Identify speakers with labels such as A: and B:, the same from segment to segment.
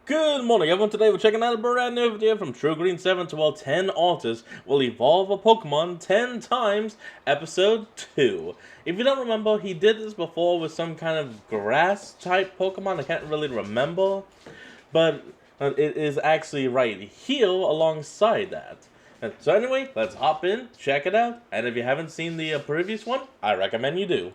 A: Good morning, everyone. Today we're checking out a brand new video from True Green 7 to 10 artists will evolve a Pokemon 10 times, episode 2. If you don't remember, he did this before with some kind of grass type Pokemon. I can't really remember, but it is actually right here alongside that. So anyway, let's hop in, check it out, and if you haven't seen the previous one, I recommend you do.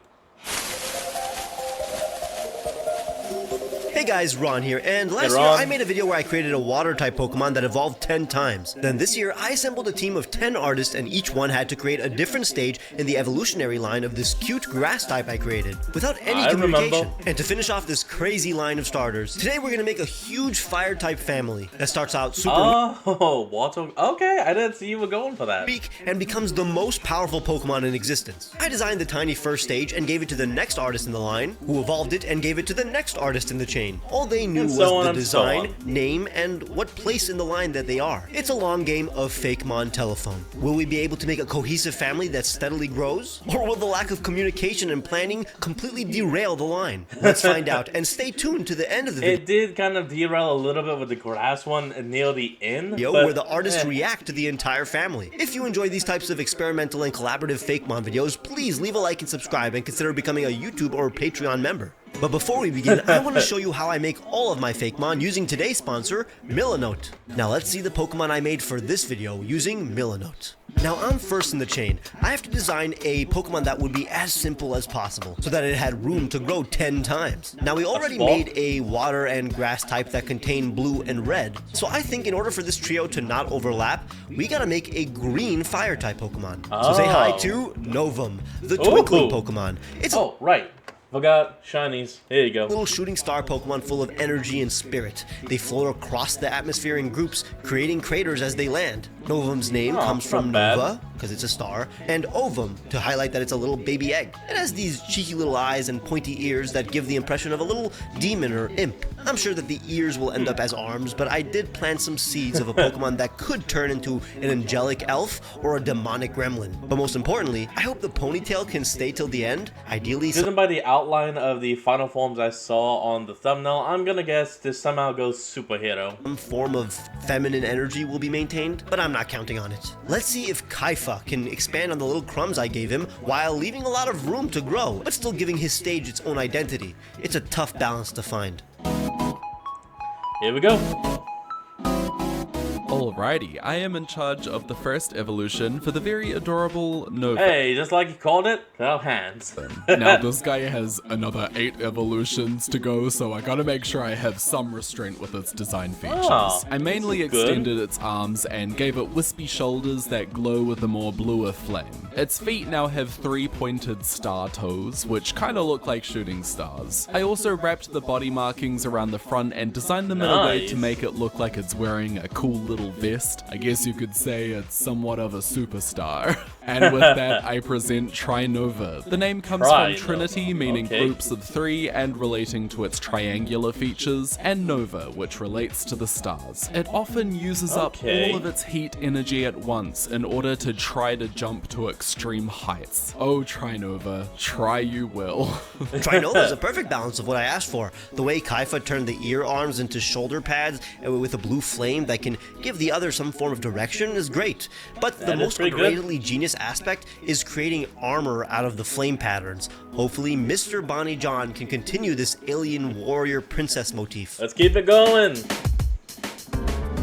B: Hey guys, Ron here, and last year I made a video where I created a water-type Pokemon that evolved 10 times. Then this year, I assembled a team of 10 artists and each one had to create a different stage in the evolutionary line of this cute grass-type I created, without any communication. And to finish off this crazy line of starters, today we're gonna make a huge fire-type family that starts out super
A: water. Okay, I didn't see you were going for that.
B: Weak and becomes the most powerful Pokemon in existence. I designed the tiny first stage and gave it to the next artist in the line, who evolved it and gave it to the next artist in the chain. All they knew was the design, name, and what place in the line that they are. It's a long game of Fakemon telephone. Will we be able to make a cohesive family that steadily grows? Or will the lack of communication and planning completely derail the line? Let's find out, and stay tuned to the end of the video.
A: It did kind of derail a little bit with the grass one near the end.
B: Where the artists react to the entire family. If you enjoy these types of experimental and collaborative Fakemon videos, please leave a like and subscribe and consider becoming a YouTube or Patreon member. But before we begin, I want to show you how I make all of my Fakemon using today's sponsor, Milanote. Now let's see the Pokemon I made for this video using Milanote. Now I'm first in the chain. I have to design a Pokemon that would be as simple as possible, so that it had room to grow 10 times. Now we already made a water and grass type that contain blue and red, so I think in order for this trio to not overlap, we gotta make a green fire type Pokemon. So say hi to Novum, the twinkling Pokemon. It's
A: right. Forgot shinies. There you go.
B: Little shooting star Pokemon full of energy and spirit. They float across the atmosphere in groups, creating craters as they land. Novum's name comes from Nova, because it's a star, and Ovum, to highlight that it's a little baby egg. It has these cheeky little eyes and pointy ears that give the impression of a little demon or imp. I'm sure that the ears will end up as arms, but I did plant some seeds of a Pokemon that could turn into an angelic elf or a demonic gremlin. But most importantly, I hope the ponytail can stay till the end, ideally
A: judging by the outline of the final forms I saw on the thumbnail, I'm gonna guess this somehow goes superhero.
B: Some form of feminine energy will be maintained, but I'm not counting on it. Let's see if Kaifa can expand on the little crumbs I gave him while leaving a lot of room to grow, but still giving his stage its own identity. It's a tough balance to find.
A: Here we go.
C: Alrighty, I am in charge of the first evolution for the very adorable Nova.
A: Hey, just like you called it, well, hands.
C: Now this guy has another 8 evolutions to go, so I gotta make sure I have some restraint with its design features. I mainly extended its arms and gave it wispy shoulders that glow with a more bluer flame. Its feet now have 3 pointed star toes, which kinda look like shooting stars. I also wrapped the body markings around the front and designed them in a way to make it look like it's wearing a cool little vest. I guess you could say it's somewhat of a superstar. And with that, I present Trinova. The name comes from Trinity, meaning groups of 3, and relating to its triangular features, and Nova, which relates to the stars. It often uses up all of its heat energy at once in order to try to jump to extreme heights. Oh, Trinova, try you will.
B: Trinova is a perfect balance of what I asked for. The way Kaifa turned the ear arms into shoulder pads with a blue flame that can give the other some form of direction is great. But the most underratedly genius aspect is creating armor out of the flame patterns. Hopefully Mr. Bonnie John can continue this alien warrior princess motif.
A: Let's keep it going.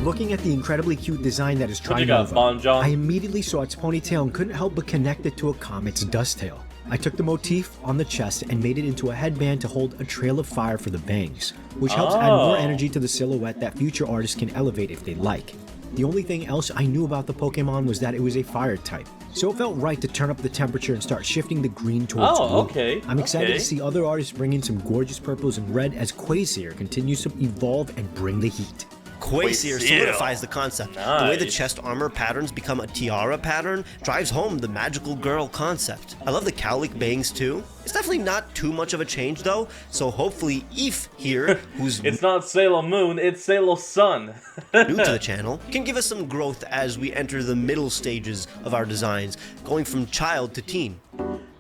D: Looking at the incredibly cute design that is Trinova, I immediately saw its ponytail and couldn't help but connect it to a comet's dust tail. I took the motif on the chest and made it into a headband to hold a trail of fire for the bangs, which helps add more energy to the silhouette that future artists can elevate if they like. The only thing else I knew about the Pokemon was that it was a fire type, so it felt right to turn up the temperature and start shifting the green towards blue. I'm excited to see other artists bring in some gorgeous purples and red as Quasir continues to evolve and bring the heat.
B: Quasir solidifies the concept. The way the chest armor patterns become a tiara pattern drives home the magical girl concept. I love the cowlick bangs too. It's definitely not too much of a change though, so hopefully Eve here, who's
A: it's not Sailor Moon, it's Sailor Sun.
B: new to the channel, can give us some growth as we enter the middle stages of our designs, going from child to teen.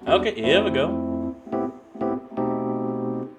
A: Okay, here we go.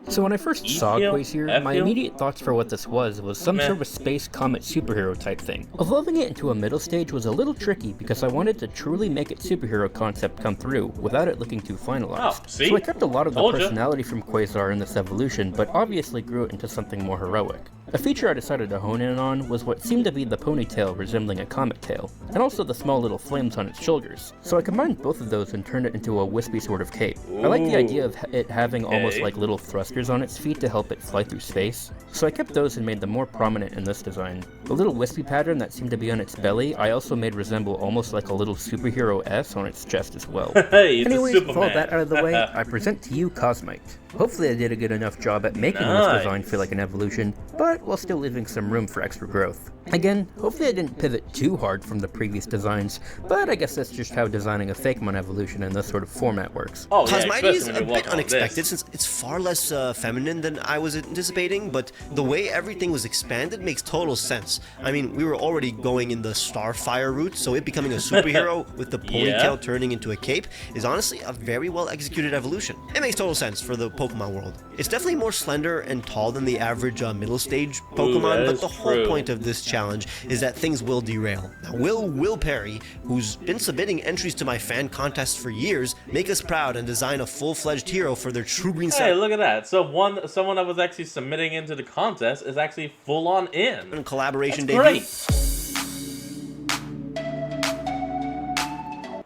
E: So when I first saw
A: E-Heal?
E: Quasir, my
A: F-Heal?
E: immediate thoughts for what this was some sort of a space comet superhero type thing. Evolving it into a middle stage was a little tricky because I wanted to truly make its superhero concept come through without it looking too finalized.
A: Oh, see?
E: So I kept a lot of the
A: Told ya.
E: personality from Quasar in this evolution, but obviously grew it into something more heroic. A feature I decided to hone in on was what seemed to be the ponytail resembling a comet tail, and also the small little flames on its shoulders. So I combined both of those and turned it into a wispy sort of cape. I like the idea of it having almost like little thrusters on its feet to help it fly through space, so I kept those and made them more prominent in this design. The little wispy pattern that seemed to be on its belly, I also made resemble almost like a little superhero S on its chest as well.
A: Hey, it's
E: Anyways,
A: a
E: with all
A: Superman.
E: that out of the way, I present to you Cosmite. Hopefully I did a good enough job at making this design feel like an evolution, but while still leaving some room for extra growth. Again, hopefully I didn't pivot too hard from the previous designs, but I guess that's just how designing a Fakemon evolution in this sort of format works.
A: Oh, yeah,
B: Cosmite
A: especially
B: is
A: when
B: a
A: you're
B: bit
A: walking on
B: unexpected
A: this.
B: since it's far less feminine than I was anticipating, but the way everything was expanded makes total sense. I mean, we were already going in the Starfire route, so it becoming a superhero with the ponytail turning into a cape is honestly a very well executed evolution. It makes total sense for the Pokemon world. It's definitely more slender and tall than the average middle stage Pokemon,
A: that
B: but
A: is
B: the whole
A: true.
B: point of this challenge is that things will derail. Now, Will Perry, who's been submitting entries to my fan contest for years, make us proud and design a full-fledged hero for their True Green
A: Hey,
B: 7
A: look at that. So someone that was actually submitting into the contest is actually full on in.
B: collaboration
A: That's
B: debut.
A: great.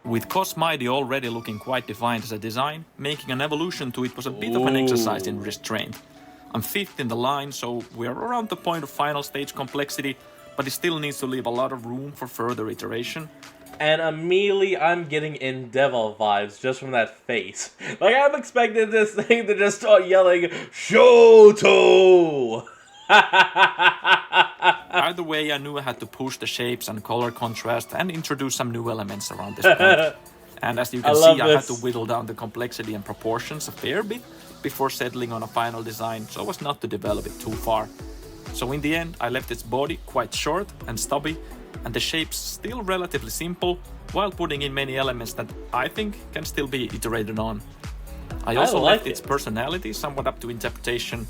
F: With Cosmighty already looking quite defined as a design, making an evolution to it was a bit of an exercise in restraint. I'm 5th in the line, so we're around the point of final stage complexity, but it still needs to leave a lot of room for further iteration.
A: And immediately I'm getting Endeavor vibes just from that face. Like, I'm expecting this thing to just start yelling, Shoto!
F: Either way, I knew I had to push the shapes and color contrast and introduce some new elements around this point. And as you can see, I had to whittle down the complexity and proportions a fair bit before settling on a final design so as not to develop it too far. So in the end, I left its body quite short and stubby, and the shapes still relatively simple, while putting in many elements that I think can still be iterated on. I also left its personality somewhat up to interpretation.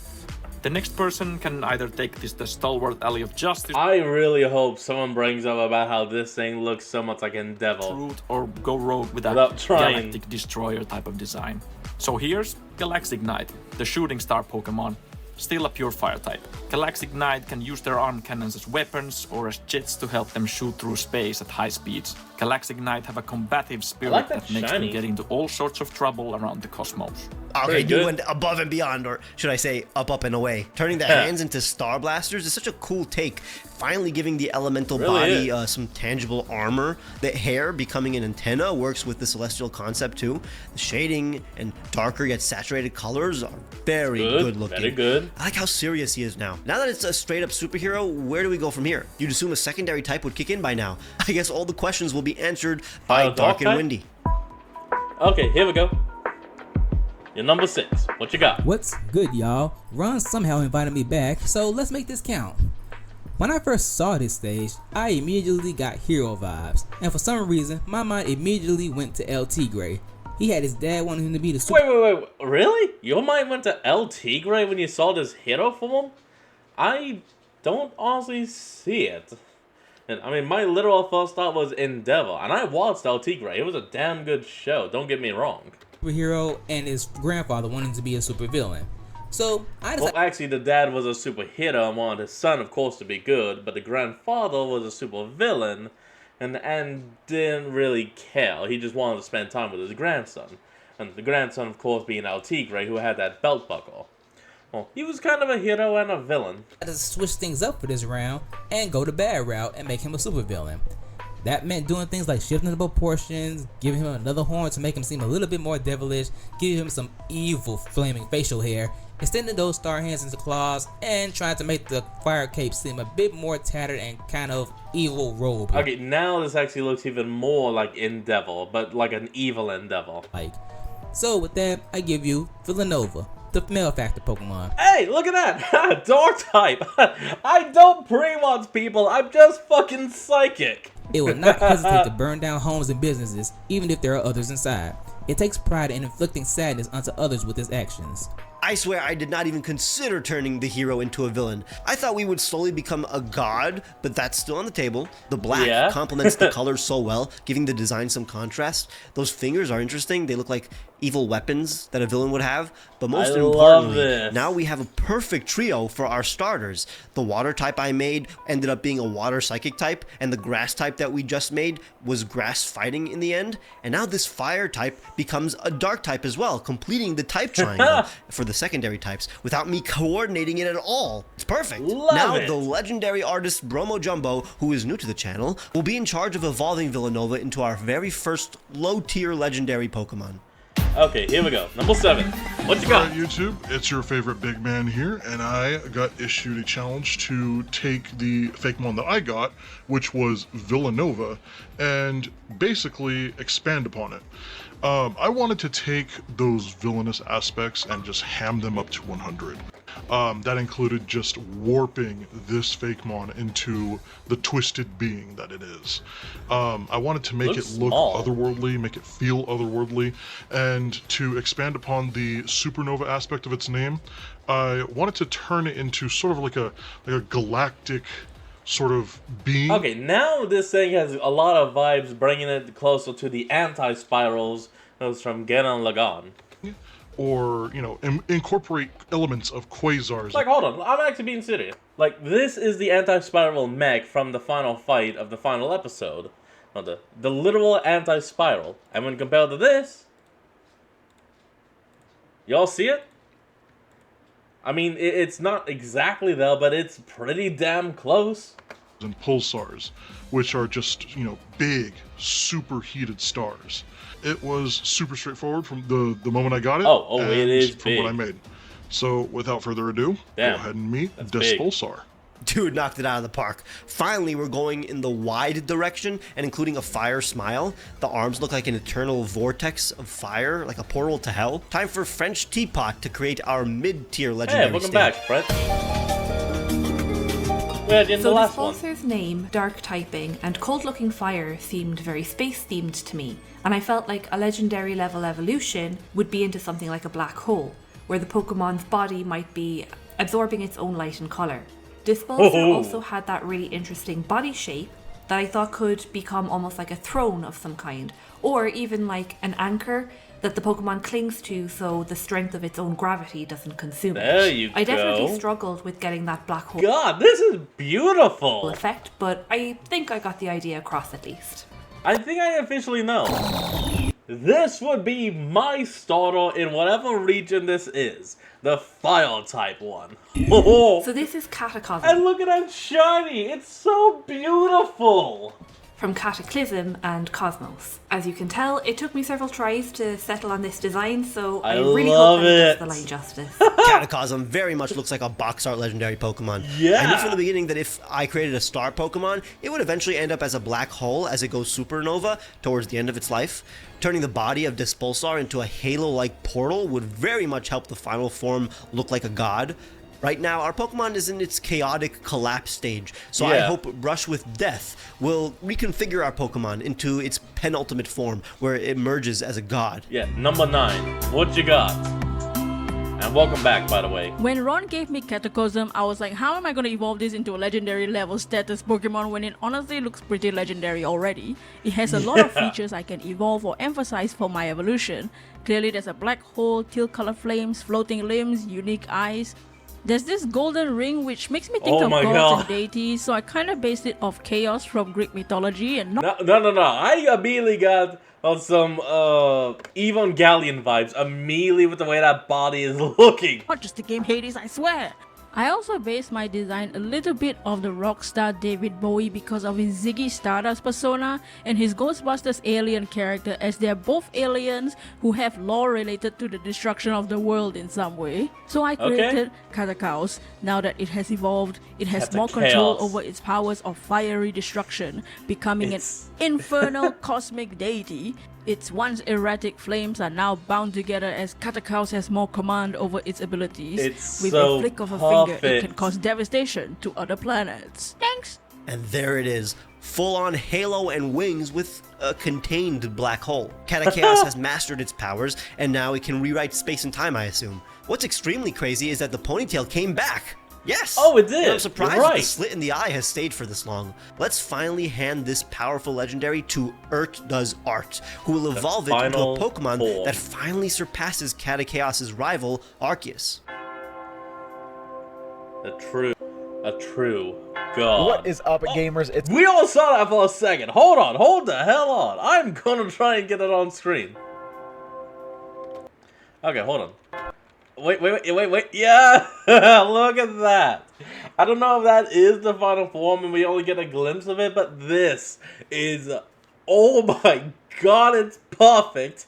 F: The next person can either take this the Stalwart Alley of Justice
A: I really hope someone brings up about how this thing looks so much like Endeavor.
F: route or go rogue with a
A: Without trying.
F: Galactic Destroyer type of design. So here's Galaxic Knight, the shooting star Pokemon. Still a pure fire type. Galaxic Knight can use their arm cannons as weapons or as jets to help them shoot through space at high speeds. Galaxic Knight have a combative spirit
A: that
F: makes them
A: shiny.
F: get into all sorts of trouble around the cosmos.
B: Okay,
A: Very
B: you
A: good.
B: went above and beyond, or should I say up and away. Turning the hands into star blasters is such a cool take. Finally giving the elemental
A: Really
B: body some tangible armor. The hair becoming an antenna works with the celestial concept too. The shading and darker yet saturated colors are very good looking.
A: Very good.
B: I like how serious he is now. Now that it's a straight up superhero, where do we go from here? You'd assume a secondary type would kick in by now. I guess all the questions will be answered by
A: Dark
B: Dark and
A: type?
B: Windy.
A: Okay, here we go. You're number 6. What you got?
G: What's good, y'all? Ron somehow invited me back, so let's make this count. When I first saw this stage, I immediately got hero vibes, and for some reason, my mind immediately went to LT Gray. He had his dad wanting him to be the super.
A: Wait. Really? Your mind went to El Tigre when you saw this hero form? I don't honestly see it. And I mean, my literal first thought was Endeavor, and I watched El Tigre. It was a damn good show, don't get me wrong.
G: Superhero and his grandfather wanting to be a supervillain. So I decided.
A: Well, actually, the dad was a super hitter and wanted his son, of course, to be good, but the grandfather was a super villain and didn't really care. He just wanted to spend time with his grandson. And the grandson, of course, being El Tigre, who had that belt buckle. Well, he was kind of a hero and a villain.
G: To switch things up for this round and go the bad route and make him a supervillain. That meant doing things like shifting the proportions, giving him another horn to make him seem a little bit more devilish, giving him some evil flaming facial hair, extending those star hands into claws, and trying to make the fire cape seem a bit more tattered and kind of evil robe.
A: Okay, now this actually looks even more like Endeavor, but like an evil Endeavor.
G: So with that, I give you Villanova, the male factor Pokemon.
A: Hey, look at that! Dark type! I don't pre-watch people, I'm just fucking psychic!
G: It will not hesitate to burn down homes and businesses, even if there are others inside. It takes pride in inflicting sadness onto others with its actions.
B: I swear I did not even consider turning the hero into a villain. I thought we would slowly become a god, but that's still on the table. The black complements the colors so well, giving the design some contrast. Those fingers are interesting. They look like evil weapons that a villain would have. But most importantly, now we have a perfect trio for our starters. The water type I made ended up being a water psychic type, and the grass type that we just made was grass fighting in the end. And now this fire type becomes a dark type as well, completing the type triangle for the secondary types without me coordinating it at all. It's perfect. The legendary artist Bromo Jumbo, who is new to the channel, will be in charge of evolving Villanova into our very first low-tier legendary Pokemon.
A: Okay, here we go. Number 7. What you got?
H: Alright, YouTube, it's your favorite big man here, and I got issued a challenge to take the Fakemon that I got, which was Villanova, and basically expand upon it. I wanted to take those villainous aspects and just ham them up to 100. That included just warping this Fakemon into the twisted being that it is. I wanted to make it look otherworldly, make it feel otherworldly, and to expand upon the supernova aspect of its name, I wanted to turn it into sort of like a galactic sort of being.
A: Okay, now this thing has a lot of vibes, bringing it closer to the anti-spirals that was from Gurren Lagann.
H: Or, you know, incorporate elements of quasars.
A: Like, hold on, I'm actually being serious. Like, this is the anti-spiral mech from the final fight of the final episode. No, the literal anti-spiral. And when compared to this, y'all see it? I mean, it's not exactly there, but it's pretty damn close.
H: And pulsars, which are just, you know, big, superheated stars. It was super straightforward from the moment I got it.
A: And it is
H: from what I made. So, without further ado, go ahead and meet Despulsar.
B: Dude knocked it out of the park. Finally, we're going in the wide direction and including a fire smile. The arms look like an eternal vortex of fire, like a portal to hell. Time for French Teapot to create our mid-tier legendary
A: welcome
B: stage.
A: back, Brent.
I: So Despulsar's name, dark typing, and cold-looking fire seemed very space-themed to me, and I felt like a legendary level evolution would be into something like a black hole, where the Pokemon's body might be absorbing its own light and colour. Despulsar also had that really interesting body shape that I thought could become almost like a throne of some kind, or even like an anchor that the Pokemon clings to so the strength of its own gravity doesn't consume it.
A: There you go.
I: I definitely struggled with getting that black hole
A: God, this is beautiful
I: effect, but I think I got the idea across at least.
A: I think I officially know. This would be my starter in whatever region this is. The fire type one.
I: So this is Cataclysm.
A: And look at that shiny. It's so beautiful.
I: From Cataclysm and Cosmos. As you can tell, it took me several tries to settle on this design, so I really hope that it does the line justice.
B: Cataclysm very much looks like a box art legendary Pokemon.
A: Yeah.
B: I knew from the beginning that if I created a star Pokemon, it would eventually end up as a black hole as it goes supernova towards the end of its life. Turning the body of Despulsar into a halo-like portal would very much help the final form look like a god. Right now, our Pokemon is in its chaotic collapse stage, so I hope Brush with Death will reconfigure our Pokemon into its penultimate form, where it emerges as a god.
A: Yeah, number 9. What you got? And welcome back, by the way.
J: When Ron gave me Cataclysm, I was like, how am I going to evolve this into a legendary level status Pokemon when it honestly looks pretty legendary already? It has a lot of features I can evolve or emphasize for my evolution. Clearly there's a black hole, teal color flames, floating limbs, unique eyes. There's this golden ring which makes me think of gods and deities, so I kind of based it off chaos from Greek mythology and
A: No. I immediately got on some Evangelion vibes immediately with the way that body is looking.
J: not just the game Hades, I swear! I also based my design a little bit off the rock star David Bowie because of his Ziggy Stardust persona and his Ghostbusters alien character, as they are both aliens who have lore related to the destruction of the world in some way. So I created Catachaos. Now that it has evolved, it has more control over its powers of fiery destruction, becoming an infernal cosmic deity. Its once erratic flames are now bound together as Catachaos has more command over its abilities. With a flick of a finger, it can cause devastation to other planets. Thanks!
B: And there it is, full-on halo and wings with a contained black hole. Catachaos has mastered its powers, and now it can rewrite space and time, I assume. What's extremely crazy is that the ponytail came back. Yes!
A: Oh, it did!
B: And I'm surprised that the slit in the eye has stayed for this long. Let's finally hand this powerful legendary to Urt-Does-Art, who will evolve it into a Pokemon that finally surpasses Catachaos' rival, Arceus.
A: A true god.
K: What is up, gamers?
A: We all saw that for a second. Hold the hell on. I'm gonna try and get it on screen. Okay, hold on. Wait. Yeah! Look at that. I don't know if that is the final form and we only get a glimpse of it, but this is... Oh my god, it's perfect.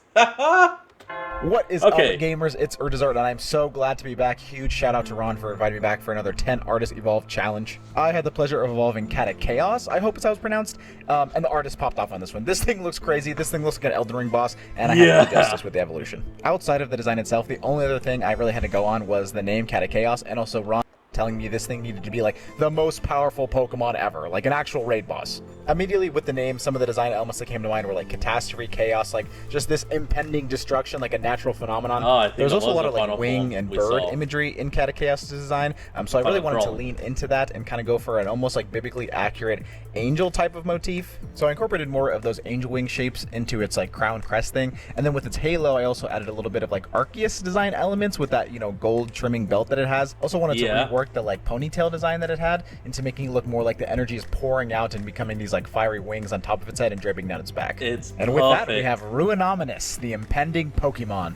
K: What is up, gamers? It's Urt-Does-Art, and I'm so glad to be back. Huge shout out to Ron for inviting me back for another 10 Artist Evolve challenge. I had the pleasure of evolving Catachaos, I hope it's how it's pronounced, and the artist popped off on this one. This thing looks crazy, this thing looks like an Elden Ring boss, and I had to do justice with the evolution. Outside of the design itself, the only other thing I really had to go on was the name Catachaos, and also Ron telling me this thing needed to be like the most powerful Pokemon ever, like an actual raid boss. Immediately with the name, some of the design elements that came to mind were like catastrophe, chaos, like just this impending destruction, like a natural phenomenon. There's also a lot of like wing and bird imagery in Catachaos' design, so I really wanted to lean into that and kind of go for an almost like biblically accurate angel type of motif. So I incorporated more of those angel wing shapes into its like crown crest thing, and then with its halo, I also added a little bit of like Arceus design elements with that, you know, gold trimming belt that it has. Also wanted to rework the like ponytail design that it had into making it look more like the energy is pouring out and becoming these like fiery wings on top of its head and draping down its back. And with that, we have Ruinominous, the impending Pokemon.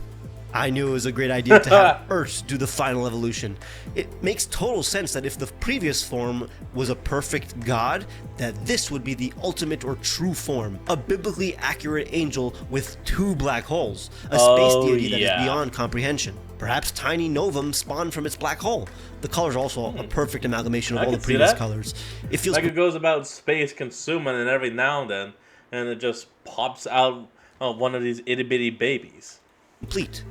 B: I knew it was a great idea to have Urt do the final evolution. It makes total sense that if the previous form was a perfect god, that this would be the ultimate or true form. A biblically accurate angel with 2 black holes. A space deity that is beyond comprehension. Perhaps Tiny Novum spawned from its black hole. The colors are also a perfect amalgamation of all the previous colors. It feels
A: like it goes about space consuming and every now and then, and it just pops out one of these itty bitty babies.
B: Complete.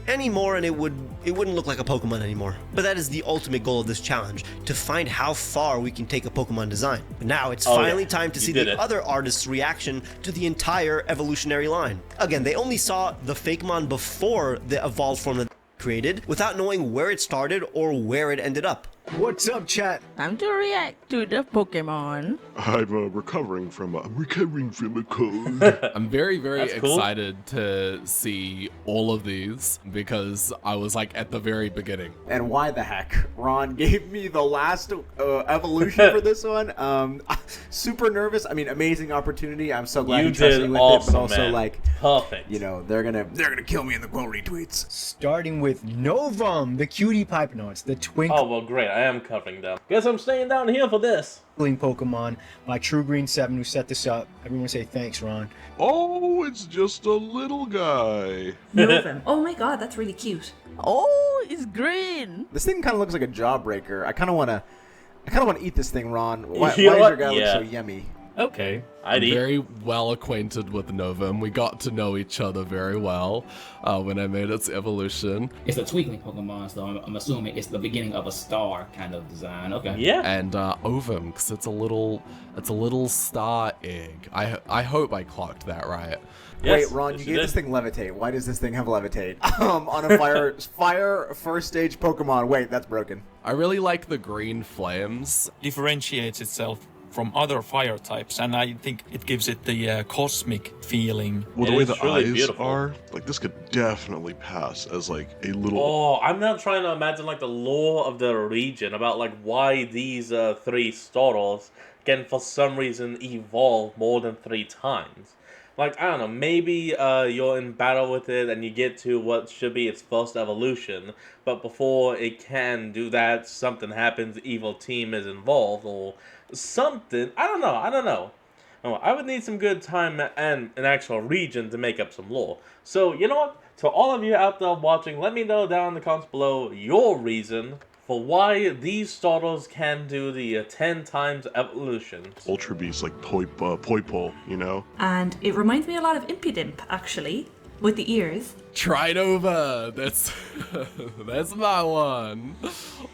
B: Any more and it wouldn't look like a Pokemon anymore. But that is the ultimate goal of this challenge, to find how far we can take a Pokemon design. But now it's finally time to see the other artists' reaction to the entire evolutionary line. Again, they only saw the Fakemon before the evolved form that created, without knowing where it started or where it ended up.
D: What's up, chat?
J: Time to react to the Pokemon.
L: I'm recovering from a cold.
C: I'm very excited to see all of these because I was like at the very beginning.
K: And why the heck? Ron gave me the last evolution for this one. Super nervous. I mean, amazing opportunity. I'm so glad you trusted me with it, but also like
A: perfect.
K: You know, they're gonna kill me in the quote retweets.
D: Starting with Novum, the cutie pipe notes, the twinkle.
A: Oh well, great. I am covering them. Guess I'm staying down here for this.
D: Pokemon by True Green 7 who set this up. Everyone say thanks, Ron.
L: Oh, it's just a little guy.
I: Novum. Oh my god, that's really cute.
J: Oh, it's green.
K: This thing kind of looks like a jawbreaker. I kind of want to eat this thing, Ron. Why does your guy look so yummy?
F: Okay.
C: I'm very well acquainted with Novum. We got to know each other very well when I made its evolution.
M: It's a tweakling Pokemon, so I'm assuming it's the beginning of a star kind of design. Okay.
A: Yeah.
C: And Ovum, because it's a little star egg. I hope I clocked that right.
K: Yes, wait, Ron, you gave this thing Levitate. Why does this thing have Levitate? On a fire first stage Pokemon. Wait, that's broken.
C: I really like the green flames.
F: Differentiates itself from other fire types, and I think it gives it the cosmic feeling.
L: Well, the way the eyes are, like this could definitely pass as like a little...
A: Oh, I'm not trying to imagine like the lore of the region about like why these 3 Startles can for some reason evolve more than 3 times. Like, I don't know, maybe you're in battle with it and you get to what should be its first evolution, but before it can do that, something happens, evil team is involved, or something. I don't know. Oh, I would need some good time and an actual region to make up some lore. So, you know what? To all of you out there watching, let me know down in the comments below your reason for why these Startles can do the 10 times evolution.
L: Ultra Beast, like Poipole, you know?
I: And it reminds me a lot of Impudimp, actually, with the ears.
C: Trinova! That's my one.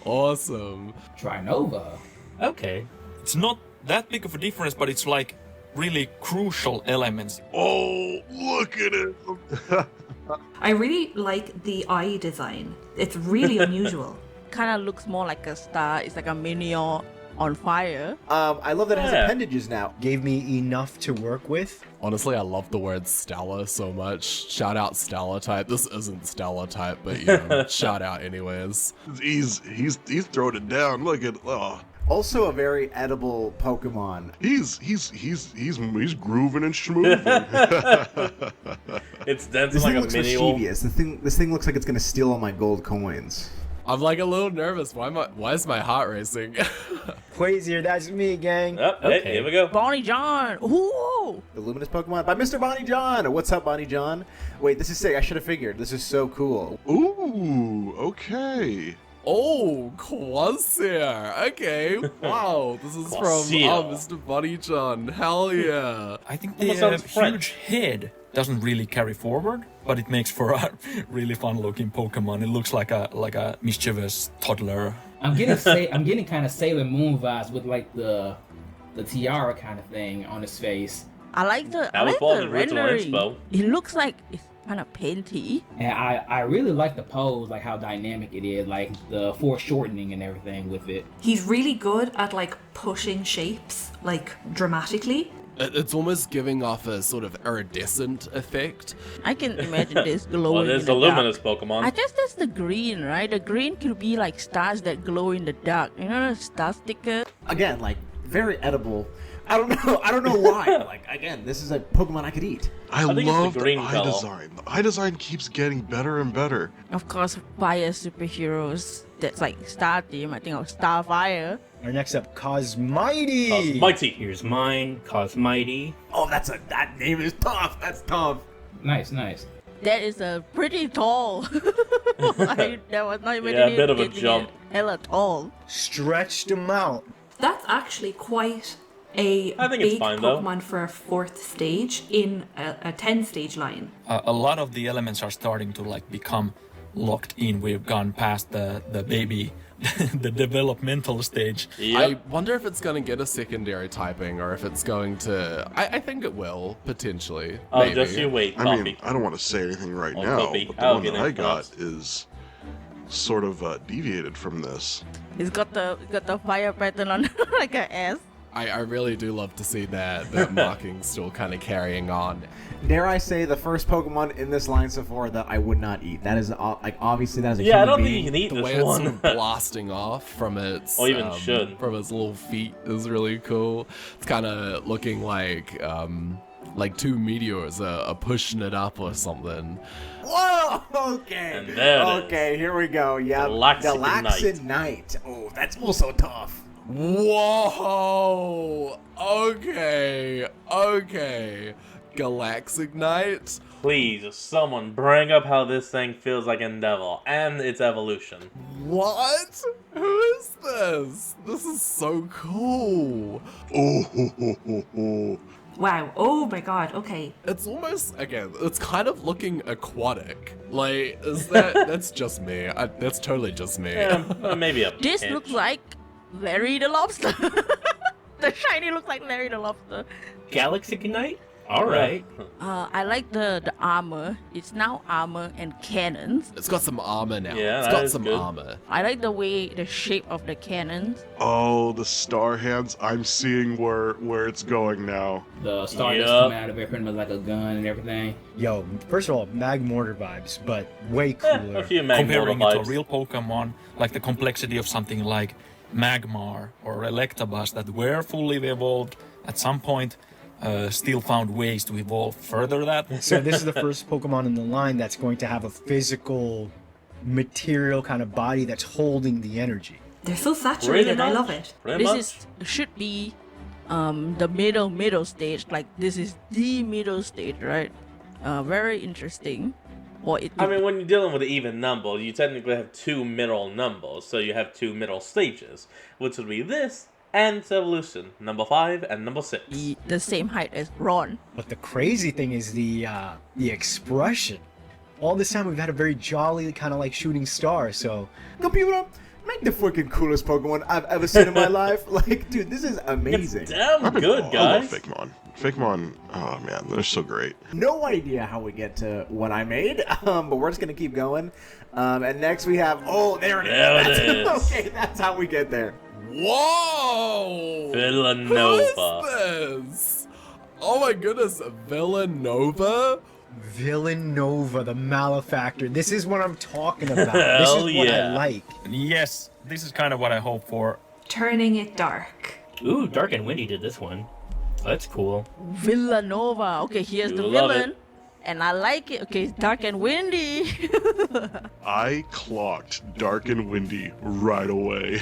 C: Awesome.
M: Trinova?
F: Okay. It's not that big of a difference, but it's like really crucial elements.
L: Oh, look at it!
I: I really like the eye design. It's really unusual.
J: Kind of looks more like a star. It's like a minion on fire.
K: I love that it has appendages now.
D: Gave me enough to work with.
C: Honestly, I love the word Stella so much. Shout out Stella type. This isn't Stella type, but you know, shout out anyways.
L: He's throwing it down. Look at
K: Also a very edible Pokemon.
L: He's grooving and schmooving.
A: It's dancing
K: This
A: like
K: thing
A: a
K: looks
A: mini
K: mischievous. This thing looks like it's gonna steal all my gold coins.
C: I'm like a little nervous. Why is my heart racing?
D: Quasir, that's me, gang.
A: Oh, okay. Hey, here we go.
J: Bonnie John. Ooh.
K: The Luminous Pokemon by Mr. Bonnie John. What's up, Bonnie John? Wait, this is sick. I should have figured. This is so cool.
L: Ooh, okay.
C: Oh, Quasir. Okay. Wow. This is from Mr. Bonnie John. Hell yeah.
F: I think the huge head doesn't really carry forward, but it makes for a really fun-looking Pokemon. It looks like a mischievous toddler.
M: I'm getting kind of Sailor Moon vibes with like the tiara kind of thing on his face.
J: I like the rendering. It looks like it's kind of painty.
M: And I really like the pose, like how dynamic it is, like the foreshortening and everything with it.
I: He's really good at like pushing shapes, like dramatically.
C: It's almost giving off a sort of iridescent effect.
J: I can imagine this glowing.
A: Well, there's
J: in
A: the
J: the
A: luminous
J: dark.
A: Pokemon.
J: I guess that's the green, right? The green could be like stars that glow in the dark. You know the star sticker?
K: Again, like very edible. I don't know why. Like again, this is a Pokemon I could eat.
L: I love the eye design. The eye design keeps getting better and better.
J: Of course, fire superheroes. That's like Star Team. I think of Starfire.
D: Our next up, Cosmighty.
A: Cosmighty.
E: Here's mine, Cosmighty.
K: Oh, that name is tough. That's tough.
M: Nice.
J: That is a pretty tall. That was not even
A: a bit of a jump.
J: Hella tall.
D: Stretched him out.
I: That's actually quite a
A: I think
I: big
A: it's fine,
I: Pokemon
A: though.
I: for a 4th stage in a 10-stage line.
F: A lot of the elements are starting to like become locked in. We've gone past the baby, the developmental stage.
A: Yep.
C: I wonder if it's going to get a secondary typing or if it's going to... I think it will, potentially.
A: Oh,
C: maybe.
A: just you wait,
L: I mean, I don't want to say anything right now, but the one that I got is sort of deviated from this.
J: He's got the fire pattern on like an S.
C: I really do love to see that marking still kind of carrying on.
K: Dare I say the first Pokemon in this line so far that I would not eat. That is like obviously that is a
A: I
K: human
A: don't
K: being.
A: think you can eat
C: The
A: this
C: way
A: one.
C: it's sort of blasting off from its
A: Or even should.
C: from its little feet is really cool. It's kind of looking like two meteors are pushing it up or something.
K: Whoa! Okay.
A: And there it
K: okay, here we go. Yeah.
A: Galaxit
K: Knight. Oh, that's also tough.
C: Whoa! Okay. Galaxit Knight?
A: Please, someone bring up how this thing feels like Endeavor and its evolution.
C: What? Who is this? This is so cool.
L: Oh.
I: Wow. Oh my god. Okay.
C: It's almost, again, it's kind of looking aquatic. Like, is that's just me. That's totally just me.
A: Yeah, maybe a
J: This
A: pinch.
J: looks like Larry the Lobster. The shiny looks like Larry the Lobster.
E: Galaxit Knight? Alright.
J: I like the armor. It's now armor and cannons.
C: It's got some armor now.
A: Yeah,
C: it's
A: that
C: got
A: is
C: some
A: good.
C: armor.
J: I like the shape of the cannons.
L: Oh, the star hands. I'm seeing where it's going now.
M: The star that's coming out of it, pretty much like a gun and everything.
D: Yo, first of all, Magmortar vibes, but way cooler.
A: A few Magmortar
F: Comparing it to a
A: vibes.
F: real Pokemon, like the complexity of something like Magmar or Electabuzz that were fully evolved at some point, still found ways to evolve further that.
D: So this is the first Pokemon in the line that's going to have a physical material kind of body that's holding the energy.
I: They're so saturated. I love it.
J: Should be the middle stage. Like this is the middle stage, right? Very interesting.
A: I mean, when you're dealing with an even number, you technically have two middle numbers, so you have two middle stages, which would be this and its evolution, number 5 and number 6.
J: The same height as Ron.
D: But the crazy thing is the expression. All this time we've had a very jolly kind of like shooting star. So
K: Computer,
N: Make the freaking coolest Pokemon I've ever seen in my life. Like, dude, this is amazing.
A: It's damn good, guys.
L: I love Fakemon. Fakemon, oh man, they're so great.
N: No idea how we get to what I made, but we're just gonna keep going. And next we have, there it is. Okay, that's how we get there.
C: Whoa!
A: Villanova.
C: Who is this? Oh my goodness, Villanova?
D: Villanova, the malefactor. This is what I'm talking about. This is what I like.
F: Yes, this is kind of what I hope for.
I: Turning it dark.
E: Ooh, Dark and Windy did this one. That's cool.
J: Villanova. Okay, here's the villain. And I like it. Okay, it's Dark and Windy.
L: I clocked Dark and Windy right away.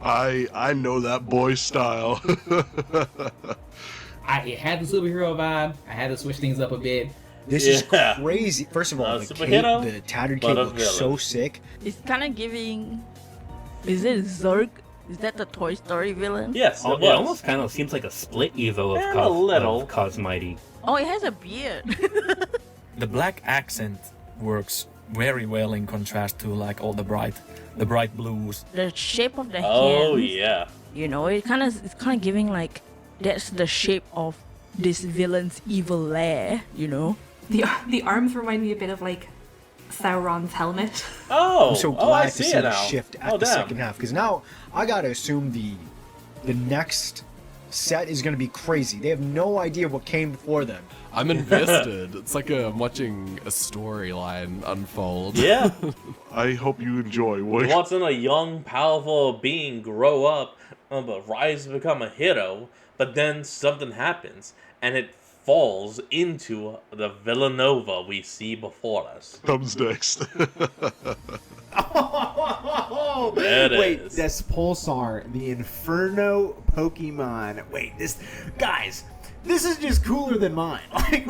L: I know that boy's style.
M: It had the superhero vibe. I had to switch things up a bit.
D: This is crazy. First of all, the tattered cape looks so sick.
J: It's kind of giving... Is it Zurg? Is that the Toy Story villain?
A: Yes,
E: it almost kind of seems like a split Evo of Cosmighty.
J: Oh, it has a beard.
F: The black accent works very well in contrast to like all the bright blues.
J: The shape of the hands.
A: Oh yeah.
J: You know, it's kind of giving like that's the shape of this villain's evil lair. You know.
I: The arms remind me a bit of like Sauron's helmet.
A: Oh,
D: I'm so glad to see the shift at the second half, because now I gotta assume the next set is gonna be crazy. They have no idea what came before them.
C: I'm invested. It's like I'm watching a storyline unfold.
A: Yeah.
L: I hope you enjoy.
A: Watching a young, powerful being grow up, but rise to become a hero, but then something happens, and it falls into the Villanova we see before us.
L: Comes next.
N: Wait, this Pulsar, the Inferno Pokemon. Wait, this is just cooler than mine. Like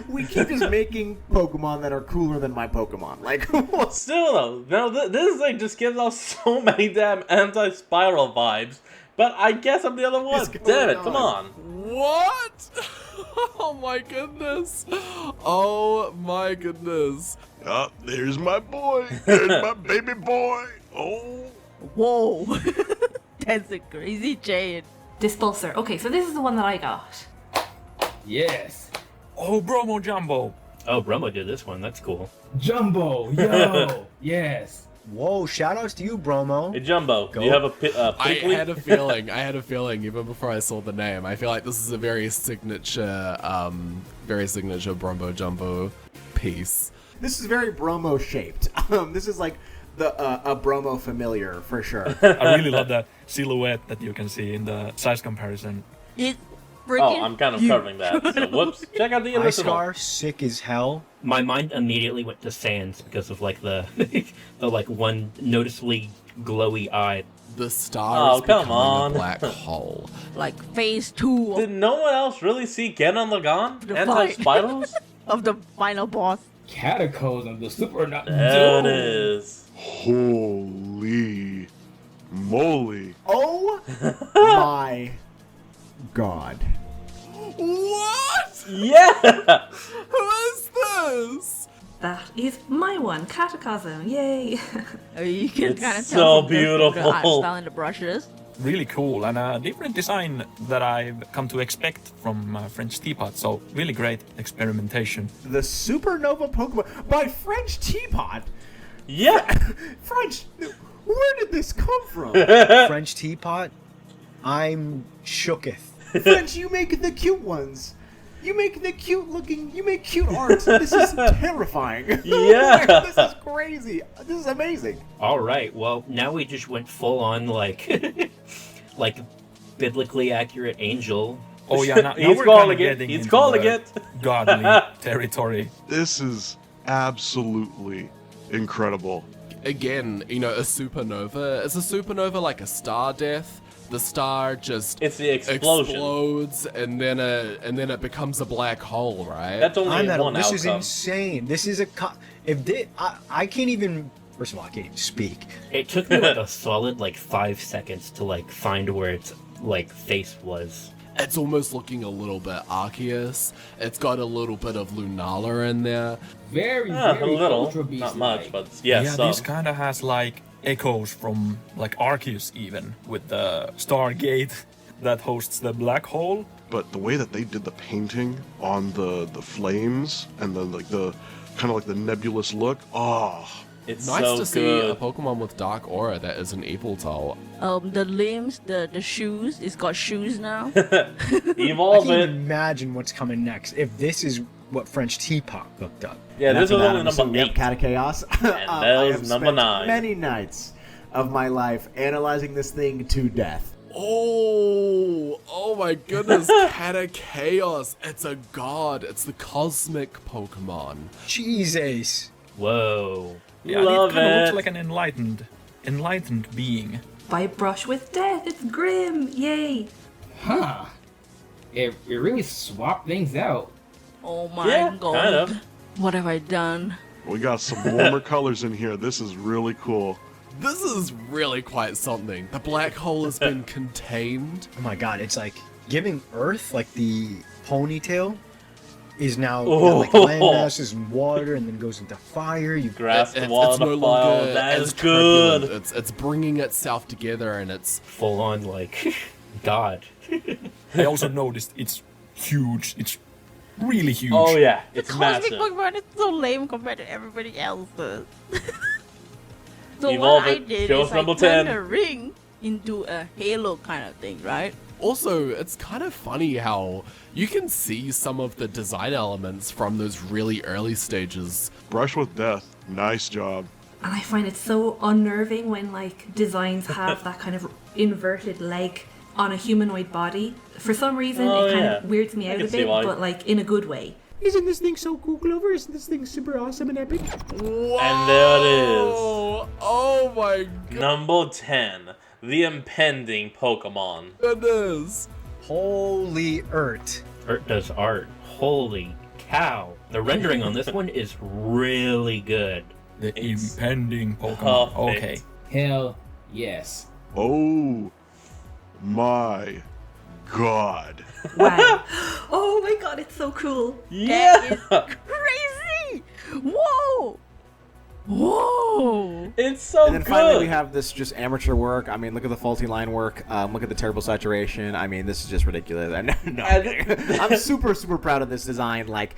N: we keep just making Pokemon that are cooler than my Pokemon. Like
A: still though, this like just gives off so many damn anti-spiral vibes. But I guess I'm the other one. Damn it, come on.
C: What? Oh my goodness. Oh my goodness.
L: Oh, there's my boy. There's my baby boy. Oh.
J: Whoa. That's a crazy chain.
I: Dispulsor. Okay, so this is the one that I got.
M: Yes.
F: Oh, Bromo Jumbo.
E: Oh, Bromo did this one. That's cool.
M: Jumbo. Yo. Yes.
D: Whoa, shoutouts to you, Bromo.
A: Hey, Jumbo, do you have a
C: I had a feeling, even before I saw the name. I feel like this is a very signature Bromo Jumbo piece.
N: This is very Bromo shaped. This is like a Bromo familiar for sure.
F: I really love that silhouette that you can see in the size comparison.
A: I'm kind of covering that. So whoops. Check out the original.
D: Ice-Scar, sick as hell.
E: My mind immediately went to Sans because of like the like one noticeably glowy eye.
C: The star is becoming a black hole.
J: Like phase 2.
A: Did no one else really see Genon Lagan? Anti-spirals?
J: Of the final boss.
M: Cataclysm, the super.
A: There it is.
L: Holy moly!
N: Oh my god!
C: What?
A: Yeah!
C: Who is this?
I: That is my one, Cataclysm. Yay!
J: You can
A: It's
J: kind of
A: so
J: tell from
A: beautiful.
J: the art style and the brushes.
F: Really cool, and a different design that I've come to expect from French Teapot. So really great experimentation.
N: The Supernova Pokemon by French Teapot.
A: Yeah.
N: French. Where did this come from?
D: French Teapot. I'm shooketh.
N: French, you make the cute ones. You make the cute looking. You make cute art. This is terrifying.
A: Yeah.
N: This is crazy. This is amazing.
E: All right. Well, now we just went full on like like biblically accurate angel.
F: Oh yeah, now
A: He's
F: we're
A: calling
F: kind of
A: it.
F: getting
A: He's
F: into
A: calling
F: the
A: it.
F: godly territory.
L: This is absolutely incredible.
C: Again, you know, a supernova. Is a supernova like a star death? The star just
A: It's the explosion.
C: explodes and then it becomes a black hole, right?
A: That's only one
D: This
A: outcome.
D: is insane. This is I can't even. First of all, I can't even speak.
E: It took me like a solid like 5 seconds to like find where its like face was.
C: It's almost looking a little bit Arceus. It's got a little bit of Lunala in there.
M: Very
A: a little, Ultra Beast, not much, but yeah.
F: This kind of has like echoes from like Arceus even, with the Stargate that hosts the black hole.
L: But the way that they did the painting on the flames and then like the kind of like the nebulous look,
C: it's nice so to see a Pokemon with dark aura that is an Yveltal.
J: The limbs, the shoes, it's got shoes now.
D: Evolve I can't imagine what's coming next. If this is what French Teapot looked up.
A: Yeah, this is only number 8.
N: Catachaos.
A: And that was number 9.
N: Many nights of my life analyzing this thing to death.
C: Oh my goodness, Catachaos. It's a god. It's the cosmic Pokemon.
D: Jesus.
F: Whoa. Yeah,
A: Love
F: it kind of looks like an enlightened being.
I: By brush with death, it's grim. Yay.
M: Huh. It really swapped things out.
J: Oh my god.
A: Kind of.
J: What have I done?
L: We got some warmer colors in here. This is really cool.
C: This is really quite something. The black hole has been contained.
D: Oh my god, it's like giving Earth, like the ponytail, is now like land masses and water and then goes into fire. You
A: grasp the water, no longer that is good.
C: It's bringing itself together and it's
O: full on like God.
F: I also noticed it's huge. It's really huge.
A: Oh yeah, it's
J: massive.
A: massive.
J: Pokemon is so lame compared to everybody else's. So
A: Evolve
J: what I
A: it.
J: did
A: Show
J: is
A: us
J: I
A: number
J: turned
A: 10.
J: a ring into a halo kind of thing, right?
C: Also, it's kind of funny how you can see some of the design elements from those really early stages.
L: Brush with death. Nice job.
I: And I find it so unnerving when like designs have that kind of inverted leg on a humanoid body. For some reason, it kind of weirds me out a bit, but like in a good way.
N: Isn't this thing so cool, Clover? Isn't this thing super awesome and epic?
C: Whoa!
A: And there it is.
C: Oh my god.
A: Number 10. The impending Pokemon.
C: It is.
D: Holy Ert.
O: Ert does art. Holy cow. The rendering on this one is really good.
F: The impending Pokemon.
A: Perfect.
F: Okay.
M: Hell yes.
L: Oh my god.
I: Wow. Oh my god, it's so cool.
A: Yeah.
J: That is crazy. Whoa. Whoa.
A: It's so
N: And then
A: good.
N: finally we have this just amateur work. I mean, look at the faulty line work. Look at the terrible saturation. I mean, this is just ridiculous. I'm super, super proud of this design. Like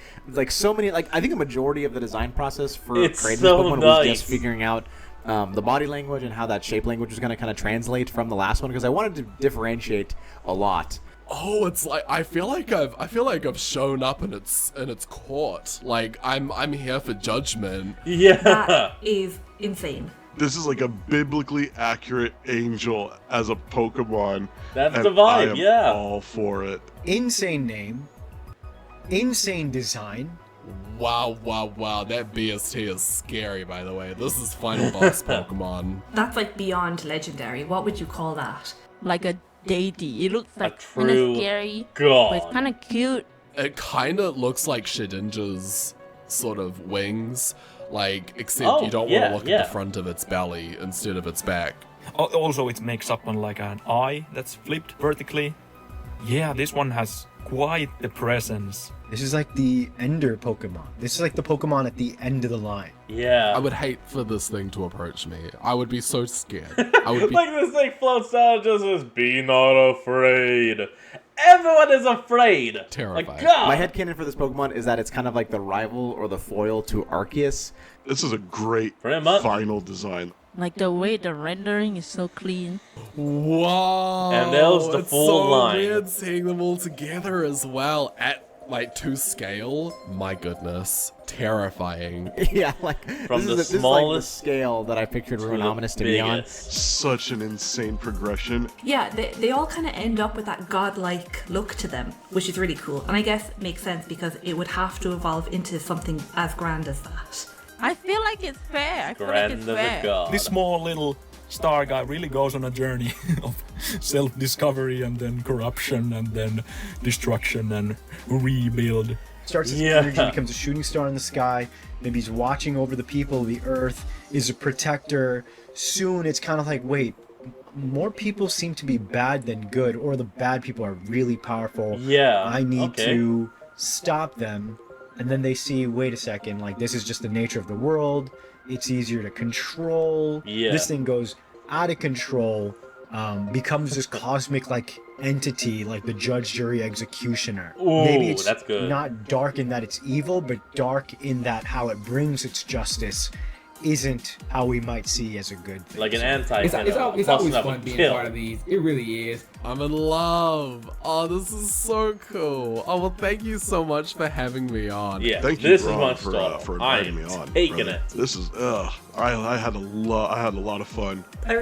N: so many, like I think a majority of the design process for
A: It's
N: creating
A: so
N: this Pokemon
A: nice.
N: was just figuring out the body language and how that shape language was going to kind of translate from the last one because I wanted to differentiate a lot.
C: Oh, it's like I feel like I've shown up in its court. Like I'm here for judgment.
A: Yeah.
I: That is insane.
L: This is like a biblically accurate angel as a Pokemon.
A: That's
L: and
A: the vibe,
L: I am
A: yeah.
L: all for it.
D: Insane name. Insane design.
C: Wow. That BST is scary, by the way. This is Final Boss Pokemon.
I: That's like beyond legendary. What would you call that?
J: Like a deity. It looks like kind
A: true
J: of scary,
A: god.
J: but it's kind of cute.
C: It kind of looks like Shedinja's sort of wings, like except you don't want to look at the front of its belly instead of its back.
F: Also, it makes up on like an eye that's flipped vertically. Yeah, this one has quite the presence.
D: This is like the Ender Pokemon. This is like the Pokemon at the end of the line.
A: Yeah.
C: I would hate for this thing to approach me. I would be so scared. I would be
A: like this thing floats down just as be not afraid. Everyone is afraid.
C: Terrified.
A: Like, God.
N: My headcanon for this Pokemon is that it's kind of like the rival or the foil to Arceus.
L: This is a great final design.
J: Like the way the rendering is so clean.
C: Wow.
A: And there's the
C: it's
A: full
C: so
A: line.
C: weird seeing them all together as well at like to scale. My goodness, terrifying.
N: Yeah, like
A: From the
N: this is like the
A: smallest
N: scale that I pictured
A: to
N: Ruin
A: the
N: Ominous to be on.
A: biggest.
L: Such an insane progression.
I: Yeah, they all kind of end up with that godlike look to them, which is really cool. And I guess it makes sense because it would have to evolve into something as grand as that.
J: I feel like it's fair. I feel like
A: Grand
J: it's
A: as a
J: fair.
A: god.
F: This small little star guy really goes on a journey of self-discovery and then corruption and then destruction and rebuild.
D: Starts as energy, becomes a shooting star in the sky. Maybe he's watching over the people of the Earth, is a protector. Soon it's kind of like, wait, more people seem to be bad than good, or the bad people are really powerful.
A: Yeah.
D: I need to stop them. And then they see, wait a second, like, this is just the nature of the world. It's easier to control.
A: Yeah.
D: This thing goes out of control, becomes this cosmic, like, entity, like the judge, jury, executioner.
A: Ooh,
D: maybe it's
A: that's good.
D: Not dark in that it's evil, but dark in that how it brings its justice isn't how we might see as a good thing.
A: Like an anti.
M: It's always fun being part of these. It really is.
C: I'm in love. Oh, this is so cool. Oh, well, thank you so much for having me on.
A: Yeah,
L: thank you, Ron, for inviting me on.
A: Taking it.
L: This is I had a lot of fun.
I: I'm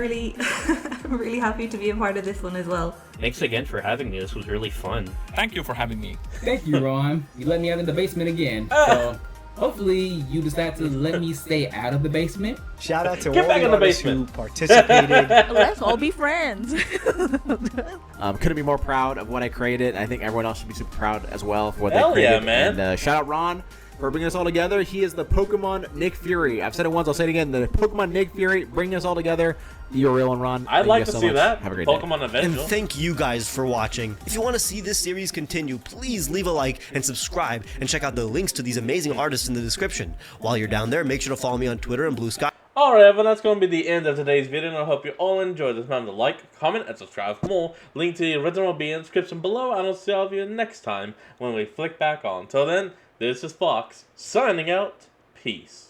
I: really happy to be a part of this one as well.
O: Thanks again for having me. This was really fun.
F: Thank you for having me.
M: Thank you, Ron. You let me out in the basement again. So hopefully you decide to let me stay out of the basement.
D: Shout out to
A: Get
D: all
A: back
D: the
A: in the
D: artists
A: basement.
D: who participated.
J: Let's all be friends.
K: Couldn't be more proud of what I created. I think everyone else should be super proud as well for what
A: Hell
K: they created.
A: yeah, man.
K: And shout out Ron for bringing us all together. He is the Pokemon Nick Fury. I've said it once, I'll say it again. The Pokemon Nick Fury bringing us all together. You're a real one, Ron.
A: I'd like to see that.
K: Have a great
A: Pokemon
K: day.
A: Avenger.
B: And thank you guys for watching. If you want to see this series continue, please leave a like and subscribe, and check out the links to these amazing artists in the description. While you're down there, make sure to follow me on Twitter and Blue Sky.
A: Alright, everyone, that's going to be the end of today's video, and I hope you all enjoyed this. Remember to like, comment, and subscribe for more. Link to the original will be in the description below, and I'll see all of you next time when we flick back on. Until then, this is Fox, signing out. Peace.